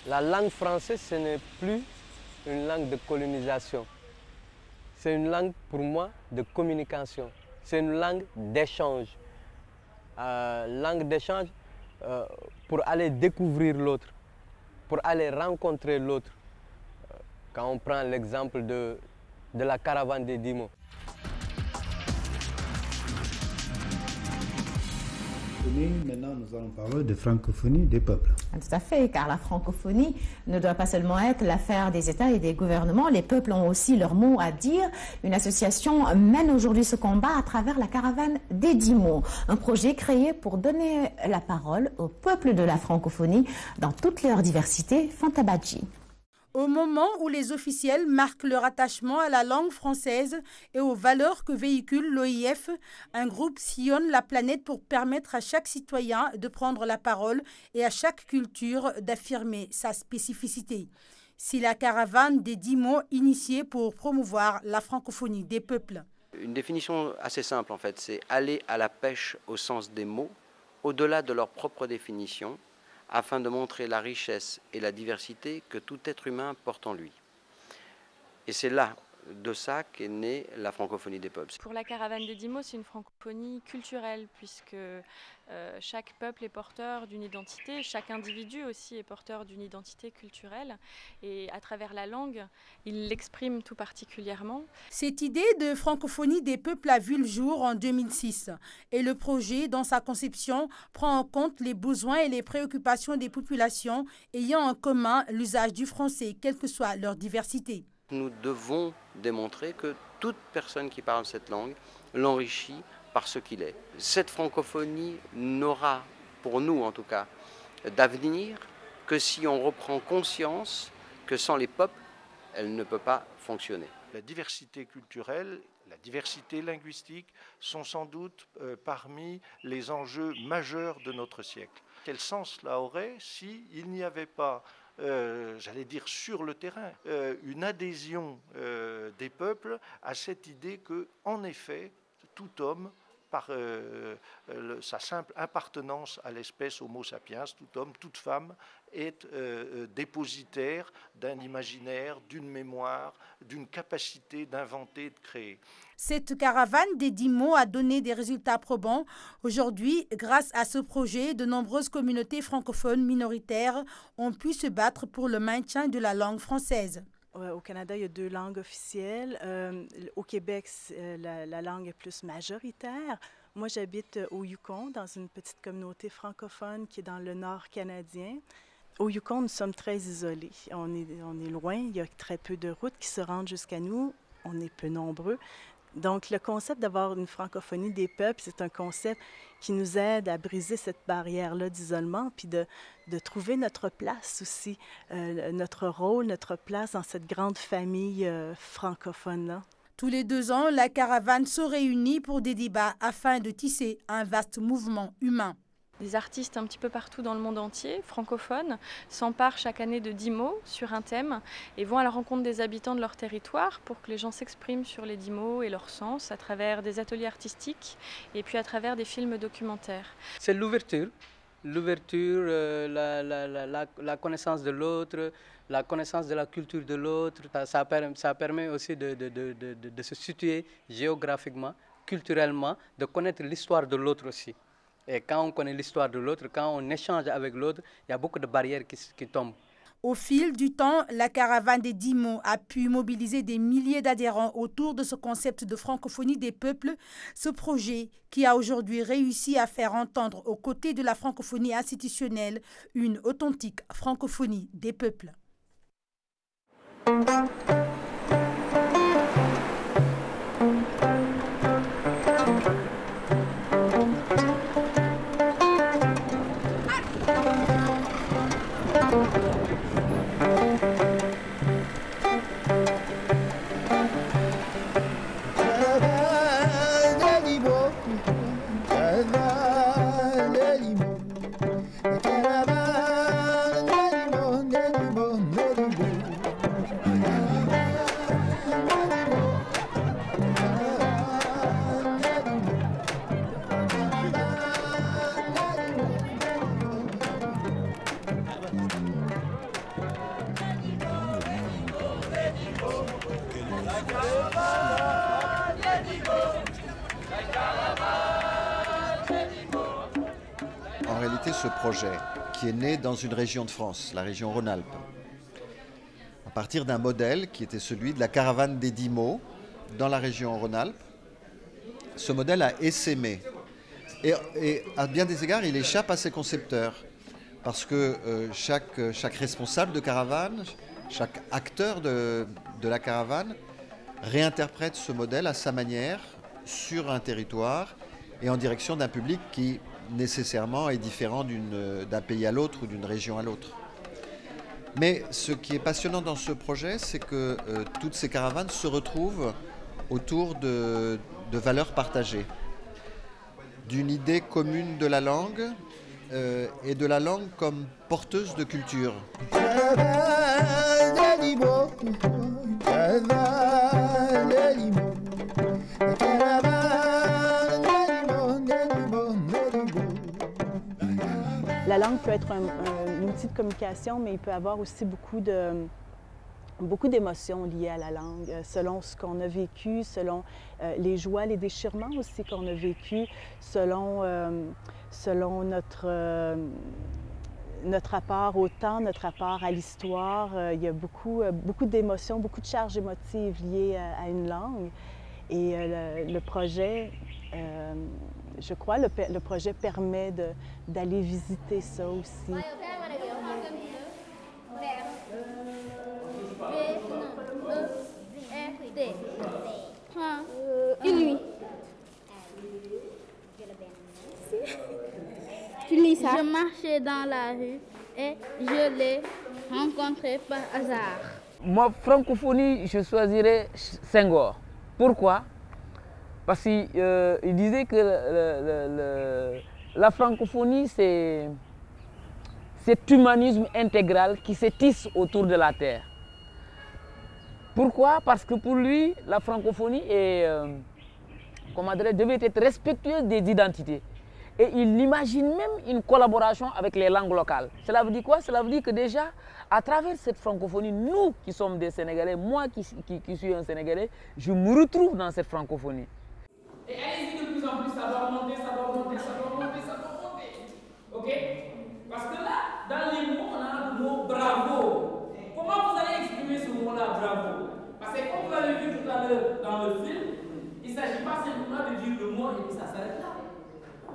La langue française, ce n'est plus une langue de colonisation. C'est une langue, pour moi, de communication. C'est une langue d'échange. Langue d'échange pour aller découvrir l'autre, pour aller rencontrer l'autre. Quand on prend l'exemple de la caravane des Dix mots. Maintenant, nous allons parler de francophonie des peuples. Tout à fait, car la francophonie ne doit pas seulement être l'affaire des États et des gouvernements. Les peuples ont aussi leur mot à dire. Une association mène aujourd'hui ce combat à travers la caravane des 10 mots. Un projet créé pour donner la parole aux peuples de la francophonie dans toute leur diversité. Fanta Badji. Au moment où les officiels marquent leur attachement à la langue française et aux valeurs que véhicule l'OIF, un groupe sillonne la planète pour permettre à chaque citoyen de prendre la parole et à chaque culture d'affirmer sa spécificité. C'est la caravane des 10 mots initiée pour promouvoir la francophonie des peuples. Une définition assez simple en fait, c'est aller à la pêche au sens des mots, au-delà de leur propre définition, afin de montrer la richesse et la diversité que tout être humain porte en lui. Et c'est là, de ça, qu'est née la francophonie des peuples. Pour la caravane des 10 mots, c'est une francophonie culturelle, puisque chaque peuple est porteur d'une identité, chaque individu aussi est porteur d'une identité culturelle, et à travers la langue, il l'exprime tout particulièrement. Cette idée de francophonie des peuples a vu le jour en 2006, et le projet, dans sa conception, prend en compte les besoins et les préoccupations des populations ayant en commun l'usage du français, quelle que soit leur diversité. Nous devons démontrer que toute personne qui parle cette langue l'enrichit par ce qu'il est. Cette francophonie n'aura, pour nous en tout cas, d'avenir que si on reprend conscience que sans les peuples, elle ne peut pas fonctionner. La diversité culturelle, la diversité linguistique sont sans doute parmi les enjeux majeurs de notre siècle. Quel sens cela aurait s'il n'y avait pas j'allais dire sur le terrain, une adhésion des peuples à cette idée que, en effet, tout homme, par sa simple appartenance à l'espèce Homo sapiens, tout homme, toute femme, est dépositaire d'un imaginaire, d'une mémoire, d'une capacité d'inventer et de créer. Cette caravane des 10 mots a donné des résultats probants. Aujourd'hui, grâce à ce projet, de nombreuses communautés francophones minoritaires ont pu se battre pour le maintien de la langue française. Au Canada, il y a 2 langues officielles. Au Québec, la langue est plus majoritaire. Moi, j'habite au Yukon, dans une petite communauté francophone qui est dans le nord canadien. Au Yukon, nous sommes très isolés. On est loin, il y a très peu de routes qui se rendent jusqu'à nous. On est peu nombreux. Donc, le concept d'avoir une francophonie des peuples, c'est un concept qui nous aide à briser cette barrière-là d'isolement, puis de trouver notre place aussi, notre rôle, notre place dans cette grande famille francophone-là. Tous les 2 ans, la caravane se réunit pour des débats afin de tisser un vaste mouvement humain. Des artistes un petit peu partout dans le monde entier, francophones, s'emparent chaque année de 10 mots sur un thème et vont à la rencontre des habitants de leur territoire pour que les gens s'expriment sur les 10 mots et leur sens à travers des ateliers artistiques et puis à travers des films documentaires. C'est l'ouverture, la connaissance de l'autre, la connaissance de la culture de l'autre. Ça permet aussi de se situer géographiquement, culturellement, de connaître l'histoire de l'autre aussi. Et quand on connaît l'histoire de l'autre, quand on échange avec l'autre, il y a beaucoup de barrières qui tombent. Au fil du temps, la caravane des 10 mots a pu mobiliser des milliers d'adhérents autour de ce concept de francophonie des peuples. Ce projet qui a aujourd'hui réussi à faire entendre aux côtés de la francophonie institutionnelle une authentique francophonie des peuples. En réalité, ce projet, qui est né dans une région de France, la région Rhône-Alpes, à partir d'un modèle qui était celui de la caravane des 10 mots dans la région Rhône-Alpes, ce modèle a essaimé. Et à bien des égards, il échappe à ses concepteurs. Parce que chaque responsable de caravane, chaque acteur de la caravane réinterprète ce modèle à sa manière, sur un territoire et en direction d'un public qui nécessairement est différent d'un pays à l'autre ou d'une région à l'autre. Mais ce qui est passionnant dans ce projet, c'est que toutes ces caravanes se retrouvent autour de valeurs partagées, d'une idée commune de la langue et de la langue comme porteuse de culture. La langue peut être un outil de communication, mais il peut avoir aussi beaucoup d'émotions liées à la langue, selon ce qu'on a vécu, selon les joies, les déchirements aussi qu'on a vécu, selon notre rapport au temps, notre rapport à l'histoire. Il y a beaucoup d'émotions, beaucoup de charges émotives liées à une langue. Et le projet, je crois, le projet permet d'aller visiter ça aussi. Une nuit. Tu lis ça? Je marchais dans la rue et je l'ai rencontré par hasard. Moi, francophonie, je choisirais Senghor. Pourquoi? Parce qu'il disait que la francophonie, c'est cet humanisme intégral qui se tisse autour de la terre. Pourquoi? Parce que pour lui, la francophonie devait être respectueuse des identités. Et il imagine même une collaboration avec les langues locales. Cela veut dire quoi? Cela veut dire que déjà, à travers cette francophonie, nous qui sommes des Sénégalais, moi qui suis un Sénégalais, je me retrouve dans cette francophonie. Et allez-y de plus en plus, ça doit monter, ça doit monter, ça doit monter, ça doit monter. Ok? Parce que là, dans les mots, on a le mot bravo. Comment vous allez exprimer ce mot-là, bravo? Parce que comme vous l'avez vu tout à l'heure dans le film, il ne s'agit pas simplement de dire le mot et puis ça s'arrête là.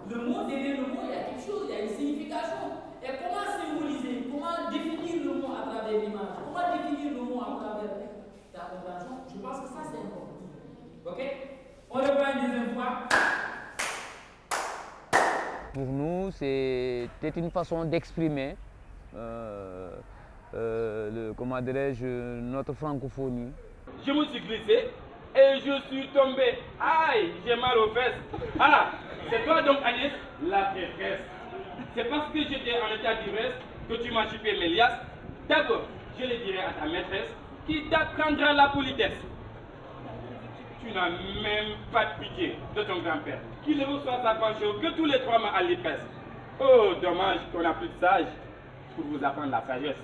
Le mot, derrière le mot, il y a quelque chose, il y a une signification. Et comment symboliser, comment définir le mot à travers l'image, comment définir le mot à travers ta compréhension, je pense que ça c'est important. Ok? On le voit une deuxième fois. Pour nous, c'était une façon d'exprimer notre francophonie. Je me suis glissé et je suis tombé. Aïe, j'ai mal aux fesses. Ah, c'est toi donc Agnès, la maîtresse. C'est parce que j'étais en état d'ivresse que tu m'as chupé mes liasses. D'abord, je le dirai à ta maîtresse qui t'apprendra la politesse. Tu n'as même pas de pitié de ton grand-père, qui ne reçoit sa pension que tous les 3 mois à l'IPES. Oh, dommage qu'on n'a plus de sage pour vous apprendre la sagesse.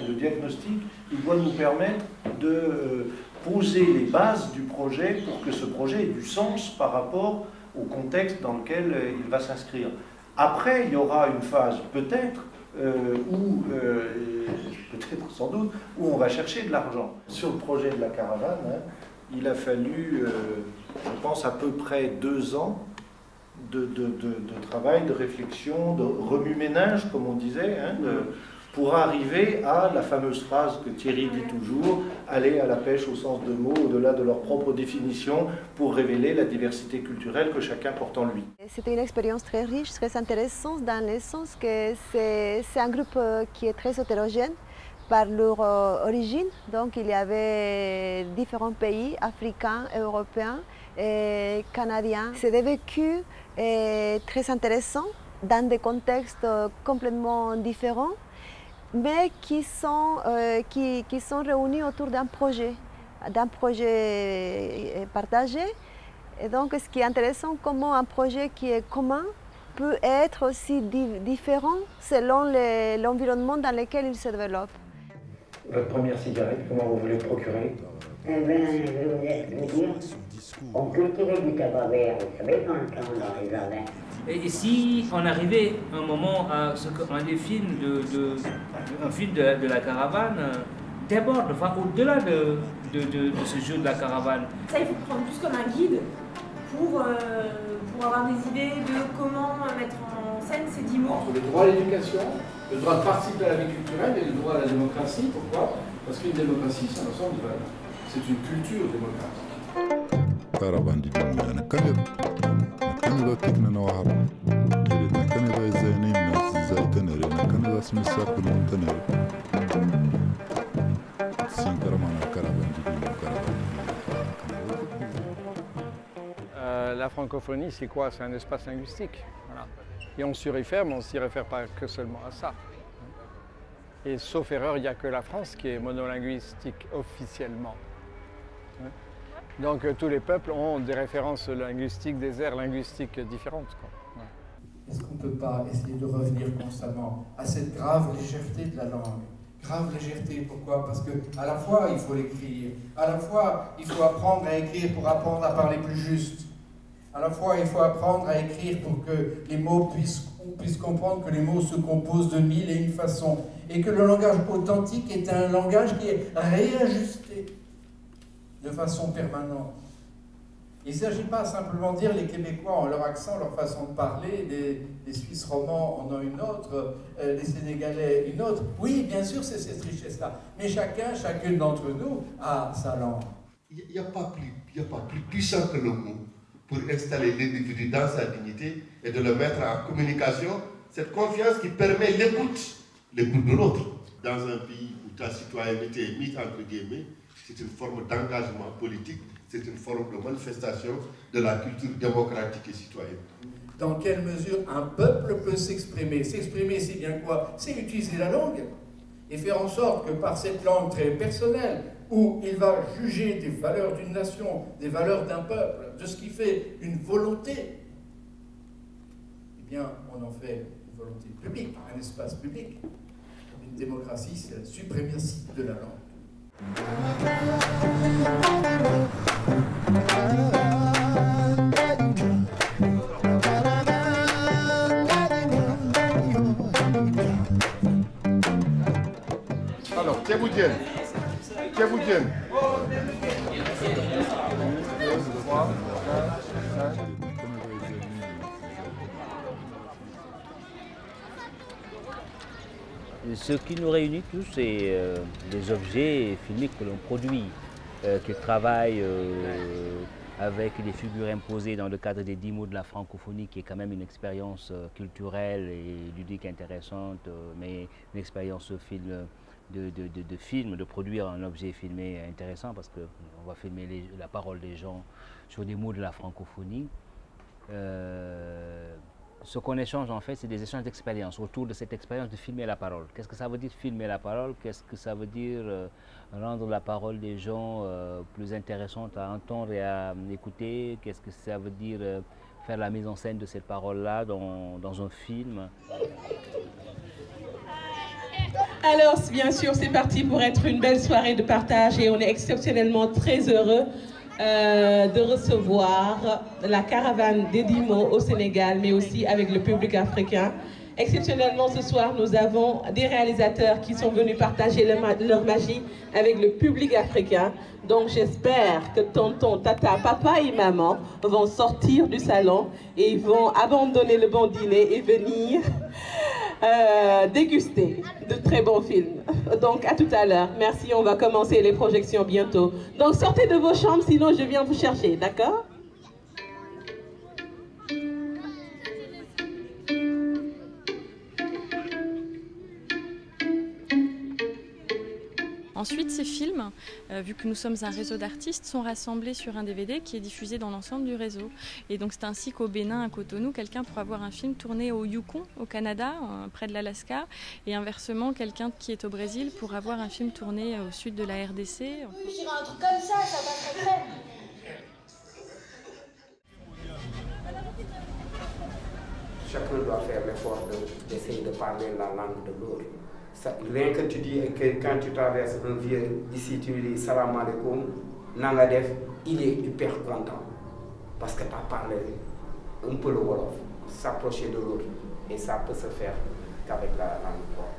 Le diagnostic, il doit nous permettre de poser les bases du projet pour que ce projet ait du sens par rapport au contexte dans lequel il va s'inscrire. Après, il y aura une phase peut-être sans doute, où on va chercher de l'argent. Sur le projet de la caravane, il a fallu, je pense, à peu près 2 ans de travail, de réflexion, de remue-ménage, comme on disait, pour arriver à la fameuse phrase que Thierry dit toujours, aller à la pêche au sens de mots, au-delà de leur propre définition, pour révéler la diversité culturelle que chacun porte en lui. C'était une expérience très riche, très intéressante, dans le sens que c'est un groupe qui est très hétérogène par leur origine. Donc il y avait différents pays, africains, européens et canadiens. C'est des vécus très intéressants, dans des contextes complètement différents, mais qui sont réunis autour d'un projet d'un projet partagé. Et donc, ce qui est intéressant, comment un projet qui est commun peut être aussi différent selon l'environnement dans lequel il se développe. Votre première cigarette, comment vous voulez le procurer? Eh bien, je voulais vous dire, on cultivait du tabac vert, vous savez, dans le temps, dans les jardins. Et si on arrivait un moment à ce qu'un des films de la caravane déborde, enfin au-delà de ce jeu de la caravane. Ça, il faut prendre plus comme un guide pour avoir des idées de comment mettre en scène ces 10 mots. Entre le droit à l'éducation, le droit de participer à la vie culturelle et le droit à la démocratie. Pourquoi? Parce qu'une démocratie, c'est un ensemble de valeurs. C'est une culture démocratique. Caravane du Bimouana Kanib. Kanib Tikna Nawar. Jiridna Kanib Zaini Nas Zaitanere. Kanib Smisa Kulun Tanere. Sinkaramana Caravane du Bimouana. La francophonie, c'est quoi? C'est un espace linguistique. Voilà. Et on s'y réfère, mais on ne s'y réfère pas que seulement à ça. Et sauf erreur, il n'y a que la France qui est monolinguistique officiellement. Donc tous les peuples ont des références linguistiques, des aires linguistiques différentes. Ouais. Est-ce qu'on ne peut pas essayer de revenir constamment à cette grave légèreté de la langue? Grave légèreté, pourquoi? Parce qu'à la fois il faut l'écrire, à la fois il faut apprendre à écrire pour apprendre à parler plus juste, à la fois il faut apprendre à écrire pour que les mots on puisse comprendre que les mots se composent de 1001 façons et que le langage authentique est un langage qui est réajusté de façon permanente. Il ne s'agit pas simplement de dire les Québécois ont leur accent, leur façon de parler, les Suisses romands en ont une autre, les Sénégalais une autre. Oui, bien sûr, c'est cette richesse-là. Mais chacune d'entre nous a sa langue. Il n'y a pas plus puissant que le mot pour installer l'individu dans sa dignité et de le mettre en communication. Cette confiance qui permet l'écoute de l'autre. Dans un pays où ta citoyenneté est mise entre guillemets, c'est une forme d'engagement politique, c'est une forme de manifestation de la culture démocratique et citoyenne. Dans quelle mesure un peuple peut s'exprimer? S'exprimer, c'est bien quoi? C'est utiliser la langue et faire en sorte que par cette langue très personnelle, où il va juger des valeurs d'une nation, des valeurs d'un peuple, de ce qui fait une volonté, eh bien, on en fait une volonté publique, un espace public. Une démocratie, c'est la suprématie de la langue. Alors, Tchéboudienne. Ce qui nous réunit tous, c'est les objets filmiques que l'on produit, qui travaillent avec les figures imposées dans le cadre des 10 mots de la francophonie, qui est quand même une expérience culturelle et ludique intéressante, mais une expérience de film, de produire un objet filmé intéressant, parce qu'on va filmer la parole des gens sur des mots de la francophonie. Ce qu'on échange en fait, c'est des échanges d'expériences autour de cette expérience de filmer la parole. Qu'est-ce que ça veut dire filmer la parole? Qu'est-ce que ça veut dire rendre la parole des gens plus intéressante à entendre et à écouter? Qu'est-ce que ça veut dire faire la mise en scène de cette parole-là dans un film? Alors, bien sûr, c'est parti pour être une belle soirée de partage et on est exceptionnellement très heureux de recevoir la caravane des 10 mots au Sénégal, mais aussi avec le public africain. Exceptionnellement, ce soir, nous avons des réalisateurs qui sont venus partager leur magie avec le public africain. Donc, j'espère que tonton, tata, papa et maman vont sortir du salon et ils vont abandonner le bon dîner et venir déguster de très bons films. Donc, à tout à l'heure. Merci, on va commencer les projections bientôt. Donc, sortez de vos chambres, sinon je viens vous chercher, d'accord? Ensuite, ces films, vu que nous sommes un réseau d'artistes, sont rassemblés sur un DVD qui est diffusé dans l'ensemble du réseau. Et donc c'est ainsi qu'au Bénin, à Cotonou, quelqu'un pourra voir un film tourné au Yukon, au Canada, près de l'Alaska, et inversement, quelqu'un qui est au Brésil pourra voir un film tourné au sud de la RDC. Oui, je dirais un truc comme ça passerait très. Chacun doit faire l'effort d'essayer de parler la langue de l'autre. Rien que tu dis que quand tu traverses un vieux, ici tu lui dis salam alaikum, nangadef, il est hyper content. Parce que tu as parlé un peu le Wolof, s'approcher de l'autre. Et ça peut se faire qu'avec la langue propre.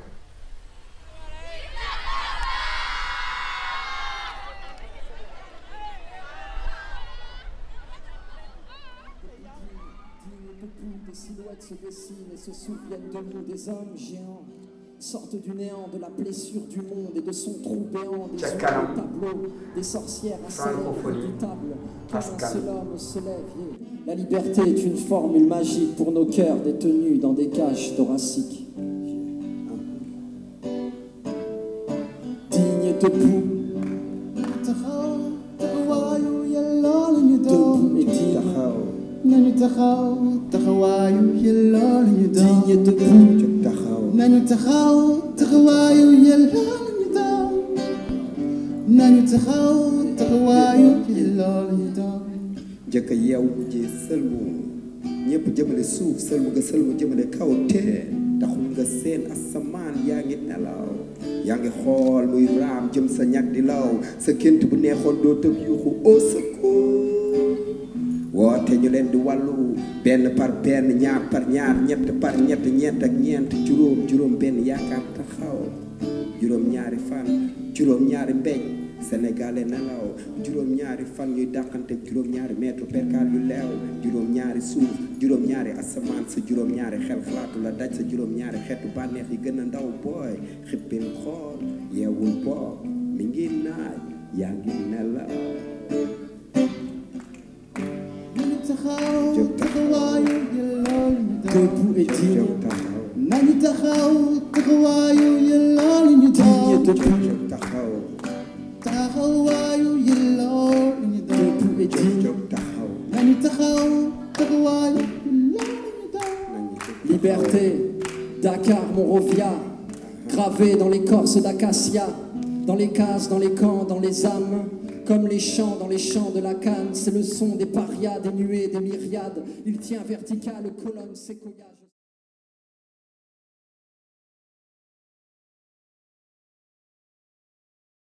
Des silhouettes se dessinent et se souviennent de nous, des hommes géants, sortent du néant, de la blessure du monde et de son trou béant, des tableaux, des sorcières à salaire redoutable, comme un seul homme se lève. La liberté est une formule magique pour nos cœurs détenus dans des cages thoraciques. Digne et debout, debout et digne. nañu taxaw taxawaayu yelloo lañu doon digne et debout jóg taxaw nañu taxaw taxawaayu yelloo lañu doon nañu taxaw taxawaayu yelloo lañu doon njëkk a yeewu mujjee sëlmu ñëpp jëmale suuf sëlmu nga sëlmu jëmale kaw teen taxul nga seen asamaan yaa ngi nelaw yaa ngi xool muy raam jëm sa ñag di law sa gént bu neexoon doo tëb yuuxu au secours woote ñu leen di wàllu benn par benn ñaar par ñaar ñett par ñett ñeent ak ñeent juróom juróom benn yaakaar taxaw juróom ñaari fan juróom ñaari mbéj sénégalais nelaw juróom ñaari fan ñuy dàqante juróom ñaari mètre perkaal yu leew juróom ñaari suuf juróom ñaari asamaan sa juróom ñaari xel xalaatu la daj sa juróom ñaari xeetu bànneex yi gën a ndaw booy xippil xool yeewul boog mi ngi naaj yaa ngi nelaw jóg taxawaayu yelloo lañu doon debout et digne nañu taxaw taxawaayu yelloo lañu doon jóg taxaw taxawaayu yelloo lañu doon debout et digne jóg taxaw nañu taxaw taxawaayu yelloo lañu doon liberté Dakar Monrovia gravé dans l'écorce d'acacia dans les cases dans les camps dans les âmes comme les champs dans les champs de la canne, c'est le son des parias, des nuées, des myriades. Il tient vertical, colonne, séquoiage.